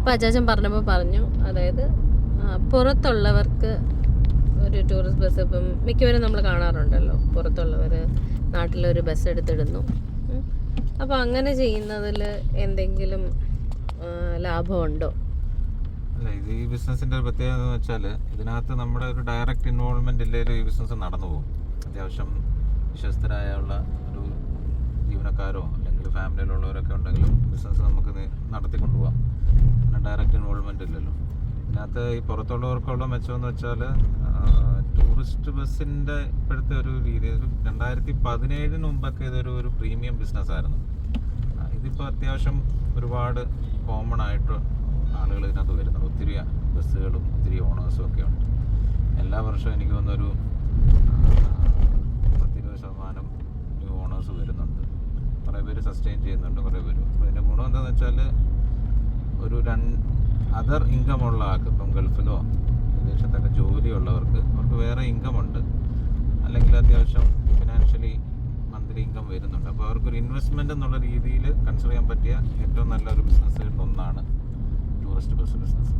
അപ്പോൾ അച്ചാച്ചൻ പറഞ്ഞപ്പോൾ പറഞ്ഞു, അതായത് പുറത്തുള്ളവർക്ക് ഒരു ടൂറിസ്റ്റ് ബസ് ഇപ്പം മിക്കവരും നമ്മൾ കാണാറുണ്ടല്ലോ, പുറത്തുള്ളവർ നാട്ടിലൊരു ബസ് എടുത്തിടുന്നു. അപ്പോൾ അങ്ങനെ ചെയ്യുന്നതിൽ എന്തെങ്കിലും ലാഭമുണ്ടോ? അല്ല, ഇത് ഈ ബിസിനസിൻ്റെ ഒരു പ്രത്യേകത എന്ന് വെച്ചാൽ ഇതിനകത്ത് നമ്മുടെ ഒരു ഡയറക്റ്റ് ഇൻവോൾവ്മെൻ്റ് ഇല്ലെങ്കിലും ഈ ബിസിനസ് നടന്നു പോകും. അത്യാവശ്യം വിശ്വസ്തരായുള്ള ഒരു ജീവനക്കാരോ അല്ലെങ്കിൽ ഫാമിലിയിലുള്ളവരൊക്കെ ഉണ്ടെങ്കിലും ബിസിനസ് നമുക്ക് നടത്തിക്കൊണ്ടു പോകാം. പിന്നെ ഡയറക്റ്റ് ഇൻവോൾവ്മെൻ്റ് ഇല്ലല്ലോ. ഇതിനകത്ത് ഈ പുറത്തുള്ളവർക്കുള്ള മെച്ചമെന്ന് വെച്ചാൽ ടൂറിസ്റ്റ് ബസ്സിൻ്റെ ഇപ്പോഴത്തെ ഒരു രീതി, 2017 മുമ്പൊക്കെ ഇതൊരു പ്രീമിയം ബിസിനസ്സായിരുന്നു. ഇതിപ്പോൾ അത്യാവശ്യം ഒരുപാട് കോമൺ ആയിട്ട് ആളുകൾ ഇതിനകത്ത് വരുന്നുണ്ട്. ഒത്തിരി ബസ്സുകളും ഒത്തിരി ഓണേഴ്സും ഒക്കെ ഉണ്ട്. എല്ലാ വർഷവും എനിക്ക് തോന്നുന്നൊരു 10-20% ന്യൂ ഓണേഴ്സ് വരുന്നുണ്ട്. കുറേ പേര് സസ്റ്റെയിൻ ചെയ്യുന്നുണ്ട്, കുറേ പേര്. അപ്പോൾ ഇതിൻ്റെ ഗുണം എന്താണെന്ന് വെച്ചാൽ ഒരു അതർ ഇൻകം ഉള്ള ആൾക്ക്, ഇപ്പം ഗൾഫിലോ വിദേശത്തൊക്കെ ജോലിയുള്ളവർക്ക് അവർക്ക് വേറെ ഇൻകം ഉണ്ട്, അല്ലെങ്കിൽ അത്യാവശ്യം ഫിനാൻഷ്യലി മന്ത്ലി ഇൻകം വരുന്നുണ്ട്. അപ്പോൾ അവർക്കൊരു ഇൻവെസ്റ്റ്മെൻ്റ് എന്നുള്ള രീതിയിൽ കൺസിഡർ ചെയ്യാൻ പറ്റിയ ഏറ്റവും നല്ലൊരു ബിസിനസ്സുകളിൽ ഒന്നാണ് ടൂറിസ്റ്റ് ബസ് ബിസിനസ്.